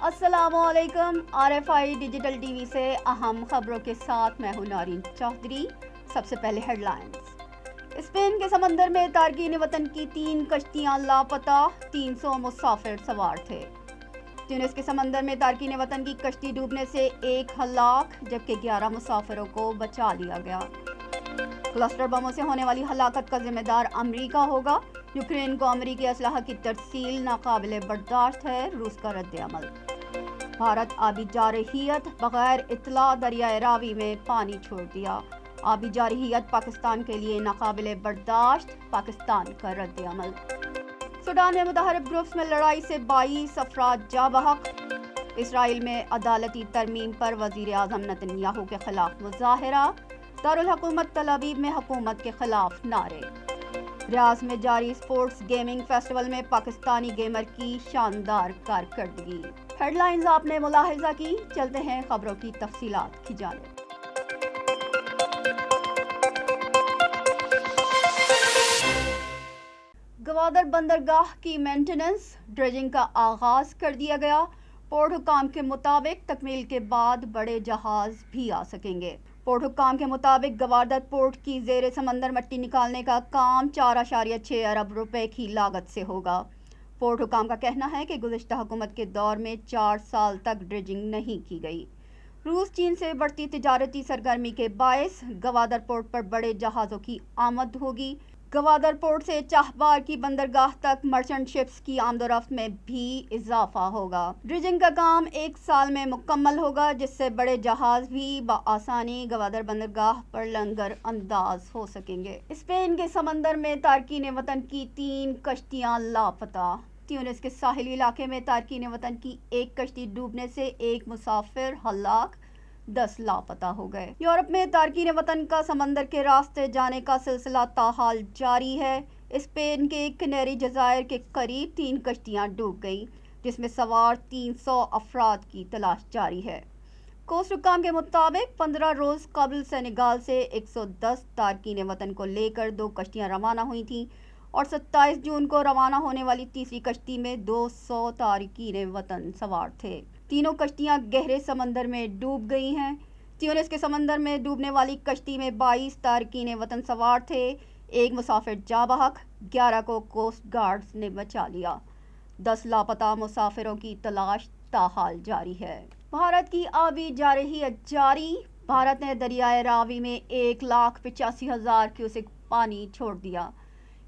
अस्सलाम वालेकुम। RFI digital TV से अहम खबरों के साथ मैं हूं नारिन चौधरी। सबसे पहले हेडलाइंस। स्पेन के समंदर में तारकीन वतन की 3 कश्तियां लापता, 300 मुसाफिर सवार थे। ट्यूनिस के समंदर में तारकीन वतन की कश्ती डूबने से 1 हलाक जबकि 11 मुसाफिरों को बचा लिया गया। क्लस्टर बमों से होने वाली हलाकत का जिम्मेदार अमेरिका होगा। यूक्रेन को अमेरिकी असलहा की तरसील नाकाबिले बर्दाश्त है, रूस का रद्द-ए-अमल। भारत आबी जारहियत बगैर इत्तला दरियाए रावी में पानी छोड़ दिया। आबी जारहियत पाकिस्तान के लिए नाकाबिले बर्दाश्त, पाकिस्तान का रद्द-ए-अमल। सूडान में मुतहरिब ग्रुप्स में लड़ाई से 22 अफराद जा बहक। इसराइल में अदालती तरमीम पर वजीर आज़म नेतन्याहू के खिलाफ मुजाहिरा। दारुल हुकूमत तल अवीव में हुकूमत के खिलाफ नारे। रियाज में जारी स्पोर्ट्स गेमिंग फेस्टिवल में पाकिस्तानी गेमर की शानदार कारकर्दगी। हेडलाइंस आपने मुलाहिजा की, चलते हैं खबरों की तफसीलात की जानिब। गवादर बंदरगाह की मेंटेनेंस ड्रेजिंग का आगाज कर दिया गया। पोर्ट हुकाम के मुताबिक तकमील के बाद बड़े जहाज भी आ सकेंगे। पोर्ट हुकाम के मुताबिक गवादर पोर्ट की ज़ेरे समंदर मिट्टी निकालने का काम 4.6 अरब रुपए की लागत से होगा। पोर्ट हुकाम का कहना है कि गुज़िश्ता हुकूमत के दौर में 4 साल तक ड्रेजिंग नहीं की गई। रूस चीन से बढ़ती तिजारती सरगर्मी के बायस गवादर पोर्ट पर बड़े जहाज़ों की आमद होगी। गवादर पोर्ट से चाहबार की बंदरगाह तक मर्चेंट शिप्स की आमदोरफ्त में भी इजाफा होगा। ड्रेजिंग का काम 1 साल में मुकम्मल होगा, जिससे बड़े जहाज भी बआसानी गवादर बंदरगाह पर लंगर अंदाज हो सकेंगे। स्पेन के समंदर में तारकीन वतन की 3 कश्तियां लापता। ट्यूनिस के साहिली इलाके में तारकीन वतन की 1 कश्ती डूबने से 1 मुसाफिर हलाक, 10 लापता हो गए। यूरोप में तारकीन वतन का समंदर के रास्ते जाने का सिलसिला ताहाल जारी है। स्पेन के कनेरी जज़ायर के करीब 3 कश्तियां डूब गईं, जिसमें सवार 300 अफराद की तलाश जारी है। कोस्ट हुकाम के मुताबिक 15 रोज़ कबल सेनेगाल से 110 तारकीन वतन को लेकर 2 कश्तियां रवाना हुई थीं और 27 जून को रवाना होने वाली तीसरी कश्ती में 200 तारकीन वतन सवार थे। तीनों कश्तियां गहरे समंदर में डूब गई हैं। ट्यूनिस के समंदर में डूबने वाली कश्ती में 22 तारकीन वतन सवार थे। 1 मुसाफिर जा बहक, 11 को कोस्ट गार्ड्स ने बचा लिया। 10 लापता मुसाफिरों की तलाश ताहाल जारी है। भारत की आबी जारहियत जारी। भारत ने दरियाए रावी में 1,85,000 क्यूसेक पानी छोड़ दिया।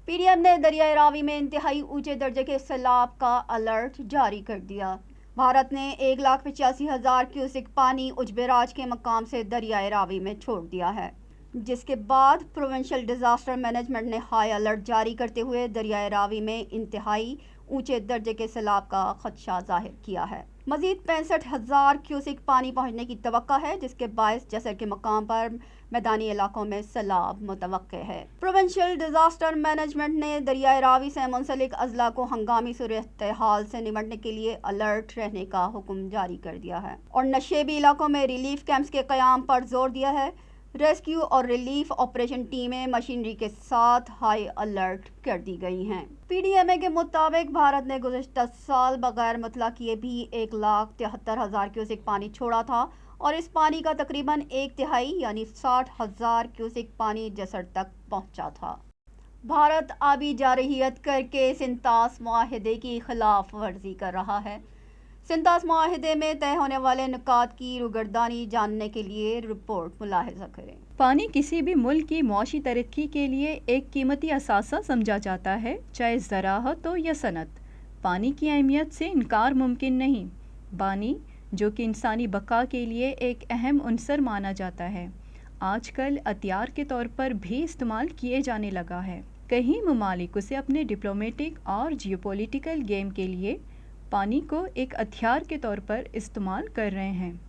PDM ने दरियाए रावी में इंतहाई ऊंचे दर्जे के सैलाब का अलर्ट जारी कर दिया। भारत ने 1,85,000 क्यूसेक पानी उजबेराज के मकाम से दरियाए रावी में छोड़ दिया है, जिसके बाद प्रोविंशियल डिजास्टर मैनेजमेंट ने हाई अलर्ट जारी करते हुए दरियाए रावी में इंतहाई ऊंचे दर्जे के सैलाब का खदशा जाहिर किया है। मजीद 65,000 क्यूसेक पानी पहुंचने की तवक्का है, जिसके बायस जसर के मकाम पर मैदानी इलाकों में सैलाब मुतवक्के है। प्रोविंशियल डिजास्टर मैनेजमेंट ने दरियाए रावी से मुंसलिक अजला को हंगामी सूरत हाल से निपटने के लिए अलर्ट रहने का हुक्म जारी कर दिया है और नशेबी इलाकों में रिलीफ कैंप्स के क़याम पर जोर दिया है। रेस्क्यू और रिलीफ ऑपरेशन टीमें मशीनरी के साथ हाई अलर्ट कर दी गई हैं। PDMA के मुताबिक भारत ने गुज़िश्ता साल बगैर मुतला किए भी 1,73,000 क्यूसेक पानी छोड़ा था और इस पानी का तकरीबन 1/3 यानी 60,000 क्यूसेक पानी जसर तक पहुंचा था। भारत आबी जारहियत करके सिंतास मुआहिदे की खिलाफ वर्जी कर रहा है। सिंतास मुआहिदे में तय होने वाले नुकात की रुगर्दानी जानने के लिए रिपोर्ट मुलाहिजा करें। पानी किसी भी मुल्क की मौशी तरक्की के लिए एक कीमती असासा समझा जाता है, चाहे ज़राअत हो या सनत। पानी की अहमियत से इनकार मुमकिन नहीं। पानी, जो कि इंसानी बका के लिए एक अहम उनसर माना जाता है, आजकल हथियार के तौर पर भी इस्तेमाल किए जाने लगा है। कई ममालिक उसे अपने डिप्लोमेटिक और जियोपॉलिटिकल गेम के लिए पानी को एक हथियार के तौर पर इस्तेमाल कर रहे हैं,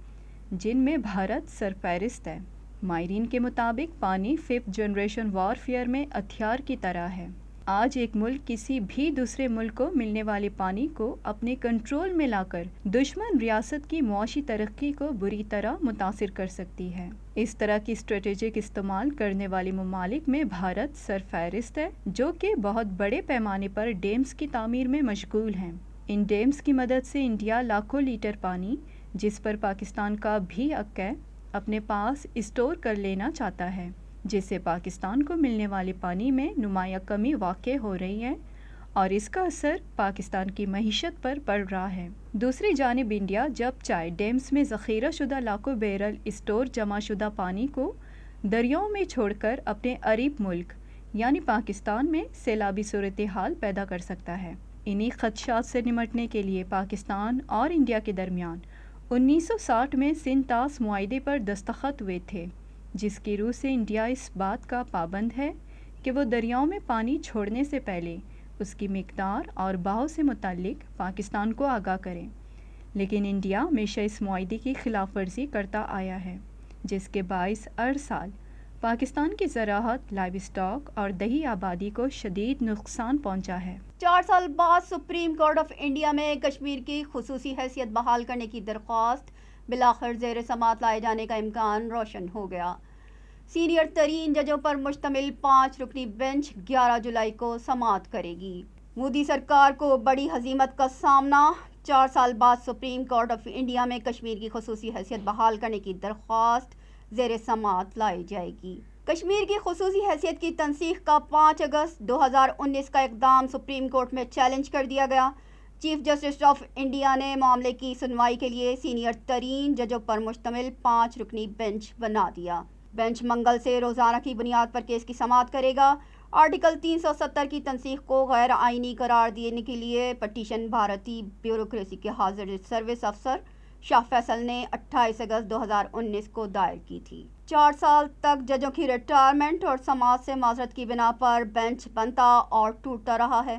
जिनमें भारत सरफहरिस्त है। माहिरीन के मुताबिक पानी 5th जनरेशन वॉरफेयर में हथियार की तरह है। आज एक मुल्क किसी भी दूसरे मुल्क को मिलने वाले पानी को अपने कंट्रोल में लाकर दुश्मन रियासत की मुआशी तरक्की को बुरी तरह मुतासिर कर सकती है। इस तरह की स्ट्रेटेजिक इस्तेमाल करने वाले ममालिक में भारत सरफहरिस्त है, जो कि बहुत बड़े पैमाने पर डैम्स की तामीर में मशगूल हैं। ان ڈیمز کی مدد سے انڈیا لاکھوں لیٹر پانی، جس پر پاکستان کا بھی حق ہے، اپنے پاس اسٹور کر لینا چاہتا ہے، جس سے پاکستان کو ملنے والے پانی میں نمایاں کمی واقع ہو رہی ہے اور اس کا اثر پاکستان کی معیشت پر پڑ رہا ہے۔ دوسری جانب انڈیا جب چاہے ڈیمز میں ذخیرہ شدہ لاکھوں بیرل اسٹور جمع شدہ پانی کو دریاؤں میں چھوڑ کر اپنے قریب ملک یعنی پاکستان میں سیلابی صورتحال پیدا کر سکتا ہے۔ انہی خدشات سے نمٹنے کے لیے پاکستان اور انڈیا کے درمیان 1960 میں سندھ طاس معاہدے پر دستخط ہوئے تھے، جس کی روح سے انڈیا اس بات کا پابند ہے کہ وہ دریاؤں میں پانی چھوڑنے سے پہلے اس کی مقدار اور بہاؤ سے متعلق پاکستان کو آگاہ کریں، لیکن انڈیا ہمیشہ اس معاہدے کی خلاف ورزی کرتا آیا ہے، جس کے باعث ہر سال پاکستان کی زراعت، لائیو اسٹاک اور دیہی آبادی کو شدید نقصان پہنچا ہے۔ 4 سال بعد سپریم کورٹ آف انڈیا میں کشمیر کی خصوصی حیثیت بحال کرنے کی درخواست بالآخر زیر سماعت لائے جانے کا امکان روشن ہو گیا۔ سینئر ترین ججوں پر مشتمل 5 رکنی بینچ 11 جولائی کو سماعت کرے گی۔ مودی سرکار کو بڑی ہزیمت کا سامنا، 4 سال بعد سپریم کورٹ آف انڈیا میں کشمیر کی خصوصی حیثیت بحال کرنے کی درخواست زیر سماعت لائی جائے گی۔ کشمیر کی خصوصی حیثیت کی تنسیخ کا 5 اگست 2019 کا اقدام سپریم کورٹ میں چیلنج کر دیا گیا۔ چیف جسٹس آف انڈیا نے معاملے کی سنوائی کے لیے سینئر ترین ججوں پر مشتمل 5 رکنی بینچ بنا دیا۔ بینچ منگل سے روزانہ کی بنیاد پر کیس کی سماعت کرے گا۔ آرٹیکل 370 کی تنسیخ کو غیر آئینی قرار دینے کے لیے پٹیشن بھارتی بیوروکریسی کے حاضر سروس افسر شاہ فیصل نے 28 اگست 2019 کو دائر کی تھی۔ 4 سال تک ججوں کی ریٹائرمنٹ اور سماعت سے معذرت کی بنا پر بینچ بنتا اور ٹوٹتا رہا ہے۔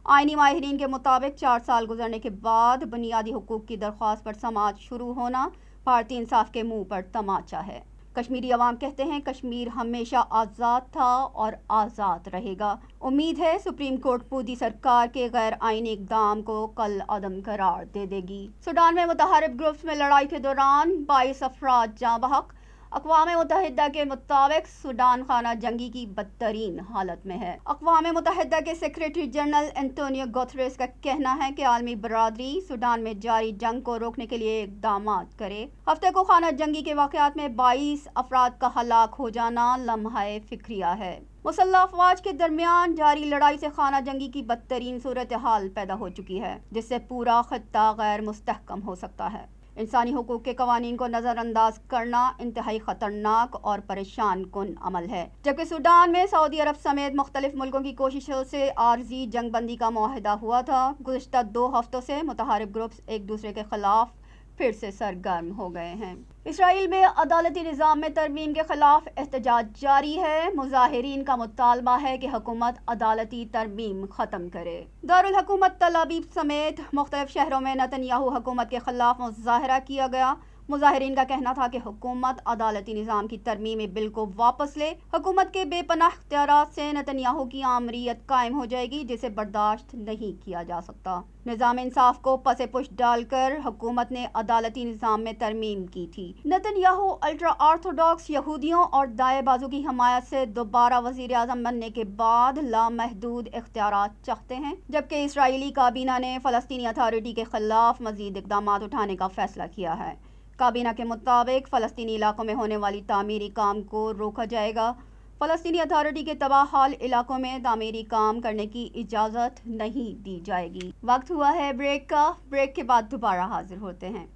آئینی ماہرین کے مطابق 4 سال گزرنے کے بعد بنیادی حقوق کی درخواست پر سماعت شروع ہونا بھارتی انصاف کے منہ پر تماچا ہے۔ کشمیری عوام کہتے ہیں کشمیر ہمیشہ آزاد تھا اور آزاد رہے گا۔ امید ہے سپریم کورٹ مودی سرکار کے غیر آئینی اقدام کو کل عدم قرار دے دے گی۔ سوڈان میں متحارب گروپس میں لڑائی کے دوران 22 افراد جاں بحق۔ اقوام متحدہ کے مطابق سوڈان خانہ جنگی کی بدترین حالت میں ہے۔ اقوام متحدہ کے سیکریٹری جنرل انٹونیو گوتریس کا کہنا ہے کہ عالمی برادری سوڈان میں جاری جنگ کو روکنے کے لیے اقدامات کرے۔ ہفتے کو خانہ جنگی کے واقعات میں 22 افراد کا ہلاک ہو جانا لمحہ فکریہ ہے۔ مسلح افواج کے درمیان جاری لڑائی سے خانہ جنگی کی بدترین صورتحال پیدا ہو چکی ہے، جس سے پورا خطہ غیر مستحکم ہو سکتا ہے۔ انسانی حقوق کے قوانین کو نظر انداز کرنا انتہائی خطرناک اور پریشان کن عمل ہے، جبکہ سوڈان میں سعودی عرب سمیت مختلف ملکوں کی کوششوں سے عارضی جنگ بندی کا معاہدہ ہوا تھا۔ گزشتہ 2 ہفتوں سے متحارب گروپس ایک دوسرے کے خلاف پھر سے سرگرم ہو گئے ہیں۔ اسرائیل میں عدالتی نظام میں ترمیم کے خلاف احتجاج جاری ہے۔ مظاہرین کا مطالبہ ہے کہ حکومت عدالتی ترمیم ختم کرے۔ دارالحکومت تل ابیب سمیت مختلف شہروں میں نتن یاہو حکومت کے خلاف مظاہرہ کیا گیا۔ مظاہرین کا کہنا تھا کہ حکومت عدالتی نظام کی ترمیمی بل کو واپس لے۔ حکومت کے بے پناہ اختیارات سے نتن یاہو کی آمریت قائم ہو جائے گی، جسے برداشت نہیں کیا جا سکتا۔ نظام انصاف کو پس پش ڈال کر حکومت نے عدالتی نظام میں ترمیم کی تھی۔ نتن یاہو الٹرا آرتھوڈاکس یہودیوں اور دائیں بازو کی حمایت سے دوبارہ وزیر اعظم بننے کے بعد لامحدود اختیارات چاہتے ہیں، جبکہ اسرائیلی کابینہ نے فلسطینی اتھارٹی کے خلاف مزید اقدامات اٹھانے کا فیصلہ کیا ہے۔ کابینہ کے مطابق فلسطینی علاقوں میں ہونے والی تعمیری کام کو روکا جائے گا۔ فلسطینی اتھارٹی کے تباہ حال علاقوں میں تعمیری کام کرنے کی اجازت نہیں دی جائے گی۔ وقت ہوا ہے بریک کا، بریک کے بعد دوبارہ حاضر ہوتے ہیں۔